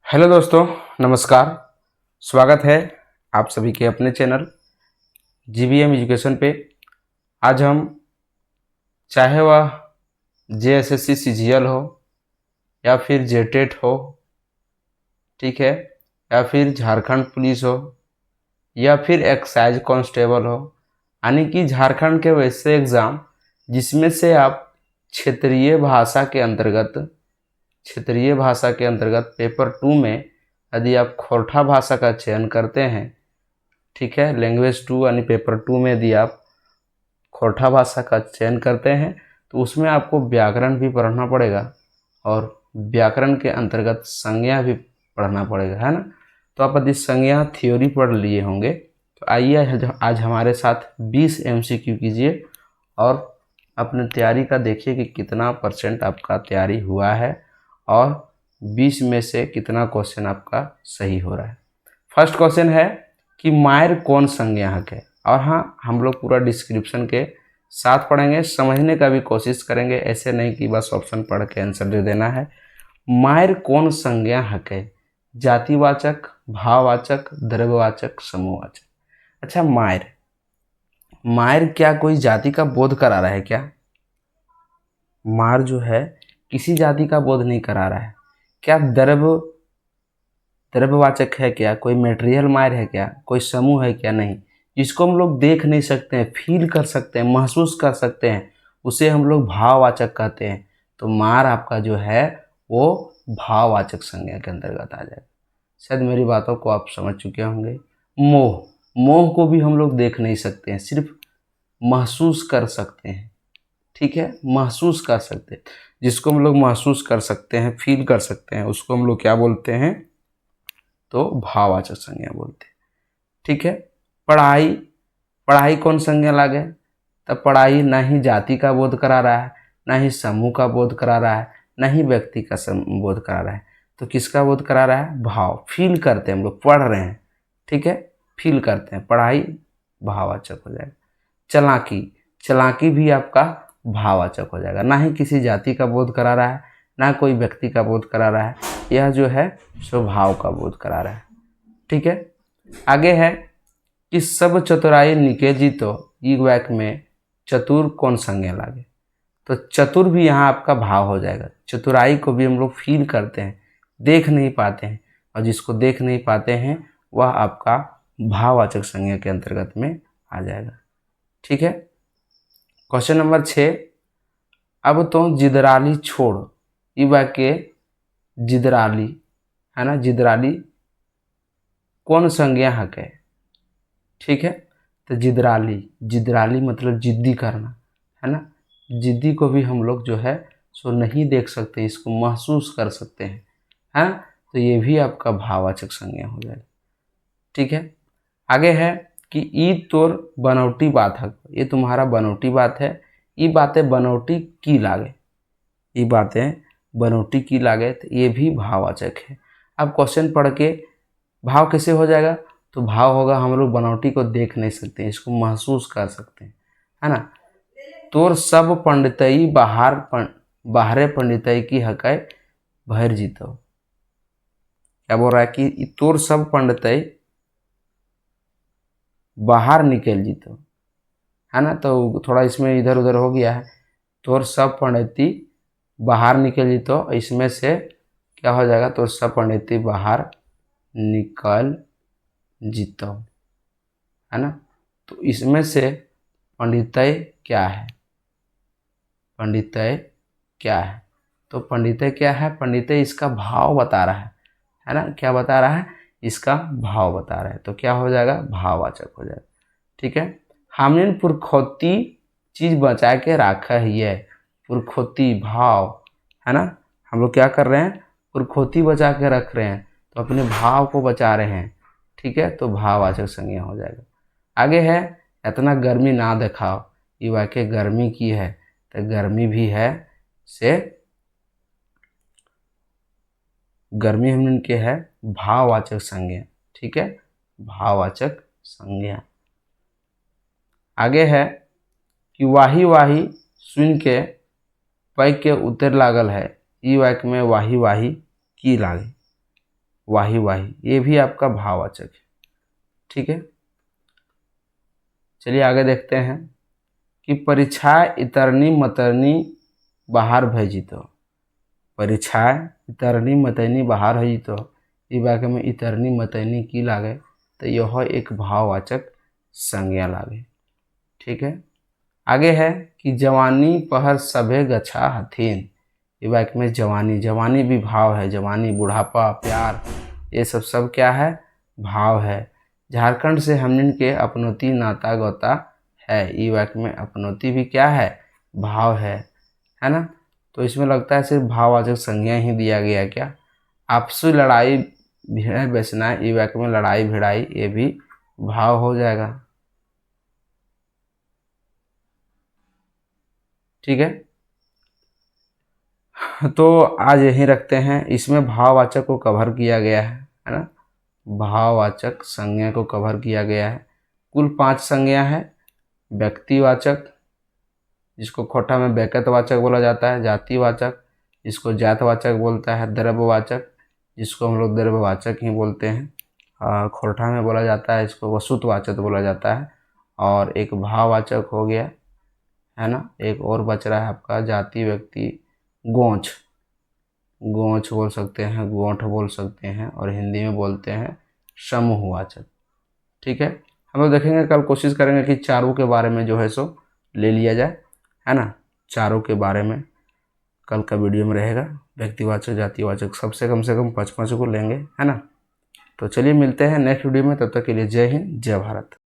Hello दोस्तों, नमस्कार। स्वागत है आप सभी के अपने चैनल जीबीएम एजुकेशन पे। आज हम, चाहे वह जेएसएससी सीजीएल हो या फिर जेटेट हो, ठीक है, या फिर झारखंड पुलिस हो या फिर एक्साइज कांस्टेबल हो, यानी कि झारखंड के वैसे एग्ज़ाम जिसमें से आप क्षेत्रीय भाषा के अंतर्गत पेपर 2 में यदि आप खोरठा भाषा का चयन करते हैं, ठीक है, लैंग्वेज 2 यानी पेपर 2 में यदि आप खोरठा भाषा का चयन करते हैं तो उसमें आपको व्याकरण भी पढ़ना पड़ेगा और व्याकरण के अंतर्गत संज्ञा भी पढ़ना पड़ेगा, है ना। तो आप यदि संज्ञा थ्योरी पढ़ लिए होंगे तो आइए आज हमारे साथ 20 एमसीक्यू कीजिए और अपने तैयारी का देखिए कि कितना परसेंट आपका तैयारी हुआ है और 20 में से कितना क्वेश्चन आपका सही हो रहा है। फर्स्ट क्वेश्चन है कि मायर कौन संज्ञाहक है, और हाँ, हम लोग पूरा डिस्क्रिप्शन के साथ पढ़ेंगे, समझने का भी कोशिश करेंगे, ऐसे नहीं कि बस ऑप्शन पढ़ के आंसर दे देना है। मायर कौन संज्ञाहक है? जातिवाचक, भाववाचक, द्रव्यवाचक, समूहवाचक। अच्छा, मायर क्या कोई जाति का बोध करा रहा है क्या? मार जो है किसी जाति का बोध नहीं करा रहा है। क्या द्रव्यवाचक है क्या? कोई मेटेरियल मायर है क्या? कोई समूह है क्या? नहीं। जिसको हम लोग देख नहीं सकते हैं, फील कर सकते हैं, महसूस कर सकते हैं, उसे हम लोग भाववाचक कहते हैं। तो मार आपका जो है वो भाववाचक संज्ञा के अंतर्गत आ जाएगा। शायद मेरी बातों को आप समझ चुके होंगे। मोह को भी हम लोग देख नहीं सकते हैं, सिर्फ महसूस कर सकते हैं, ठीक है, महसूस कर सकते हैं। जिसको हम लोग महसूस कर सकते हैं, फील कर सकते हैं, उसको हम लोग क्या बोलते हैं? तो भाववाचक संज्ञा बोलते हैं, ठीक है। पढ़ाई, पढ़ाई कौन संज्ञा लागे? तब पढ़ाई ना ही जाति का बोध करा रहा है, ना ही समूह का बोध करा रहा है, ना ही व्यक्ति का बोध करा रहा है। तो किसका बोध करा रहा है? भाव, फील करते हैं, हम लोग पढ़ रहे हैं, ठीक है, फील करते हैं, पढ़ाई भाववाचक हो जाएगा। चालाकी, चालाकी भी आपका भाववाचक हो जाएगा। ना ही किसी जाति का बोध करा रहा है, ना कोई व्यक्ति का बोध करा रहा है, यह जो है स्वभाव का बोध करा रहा है, ठीक है। आगे है कि सब चतुराई निकेजी तो ई वाक्य में चतुर कौन संज्ञा लागे? तो चतुर भी यहाँ आपका भाव हो जाएगा। चतुराई को भी हम लोग फील करते हैं, देख नहीं पाते हैं, और जिसको देख नहीं पाते हैं वह आपका भाववाचक संज्ञा के अंतर्गत में आ जाएगा, ठीक है। क्वेश्चन नंबर 6, अब तो जिदराली छोड़, ये वाक्य जिदराली है ना, जिदराली कौन संज्ञाहक है? ठीक है, तो जिदराली, जिदराली मतलब जिद्दी करना, है ना। जिद्दी को भी हम लोग जो है सो नहीं देख सकते, इसको महसूस कर सकते हैं, है। तो ये भी आपका भाववाचक संज्ञा हो जाएगा, ठीक है। आगे है कि ई तोर बनौटी बात है, ये तुम्हारा बनौटी बात है, ये बातें बनौटी की लागे, ये बातें बनौटी की लागे, तो ये भी भाववाचक है। अब क्वेश्चन पढ़ के भाव कैसे हो जाएगा? तो भाव होगा, हम लोग बनौटी को देख नहीं सकते, इसको महसूस कर सकते हैं, है ना। तोर सब पंडितई बाहरे पंडितई की हकै भैर जीतो। क्या बोल रहा है कि तोर सब पंडितई बाहर निकल जीतो, है ना। तो थोड़ा इसमें इधर उधर हो गया है। तोर सब पंडिती बाहर निकल जीतो, इसमें से क्या हो जाएगा? तोर सब पंडिती बाहर निकल जीतो, है ना। तो इसमें से पंडितय क्या है? पंडितय क्या है? तो पंडितय क्या है? पंडितय इसका भाव बता रहा है ना। क्या बता रहा है? इसका भाव बता रहा है, तो क्या हो जाएगा? भाववाचक हो जाएगा, ठीक है। हमने पुरखौती चीज बचा के रखा ही है, पुरखौती भाव, है ना। हम लोग क्या कर रहे हैं? पुरखौती बचा के रख रहे हैं, तो अपने भाव को बचा रहे हैं, ठीक है। तो भाववाचक संज्ञा हो जाएगा। आगे है इतना गर्मी ना दिखाओ, ये वाक्य गर्मी की है, तो गर्मी भी है से गर्मी हमने के है भाववाचक संज्ञा, ठीक है, भाववाचक संज्ञा। आगे है कि वाही वाही सुन के पै के उतर लागल है, ई वाक्य में वाही वाही की लागे, वाही वाही, ये भी आपका भाववाचक है। ठीक है, चलिए आगे देखते हैं कि परीक्षाएं इतरनी मतरनी बाहर भेजी तो। परीक्षाएं इतरनी मतरनी बाहर भेजी तो, ये वाक्य में इतरनी मतरनी की लागे तो यह एक भाववाचक संज्ञा लागे। ठीक है, आगे है कि जवानी पहर सभे गछा हथीन। ये वाक्य में जवानी, जवानी भी भाव है, जवानी, बुढ़ापा, प्यार, ये सब क्या है, भाव है। झारखंड से हमनिन के अपनौती नाता गोता है, ये वाक्य में अपनौती भी क्या है, भाव है ना। तो इसमें लगता है सिर्फ भाववाचक संज्ञा ही दिया गया क्या। आपसी लड़ाई भिड़े बेचना, ये वाक्य में लड़ाई भिड़ाई, ये भी भाव हो जाएगा। ठीक है, तो आज यहीं रखते हैं। इसमें भाववाचक को कवर किया गया है ना, भाववाचक संज्ञा को कवर किया गया है। कुल 5 संज्ञा है। व्यक्तिवाचक, जिसको खोटा में व्यक्तिवाचक बोला जाता है, जातिवाचक, जिसको जातवाचक बोलता है, द्रव्यवाचक, जिसको हम लोग द्रव्यवाचक ही बोलते हैं, खोटा में बोला जाता है इसको वस्तुवाचक बोला जाता है। और एक भाववाचक हो गया है ना। एक और बच रहा है आपका जाति, व्यक्ति, गोंछ, गोंछ बोल सकते हैं, गोंठ बोल सकते हैं, और हिंदी में बोलते हैं समूहवाचक। ठीक है, हम लोग देखेंगे कल, कोशिश करेंगे कि चारों के बारे में जो है सो ले लिया जाए, है ना। चारों के बारे में कल का वीडियो में रहेगा। व्यक्तिवाचक, जातिवाचक सबसे कम से कम 5-5 को लेंगे, है ना। तो चलिए मिलते हैं नेक्स्ट वीडियो में, तब तक के लिए जय हिंद, जय भारत।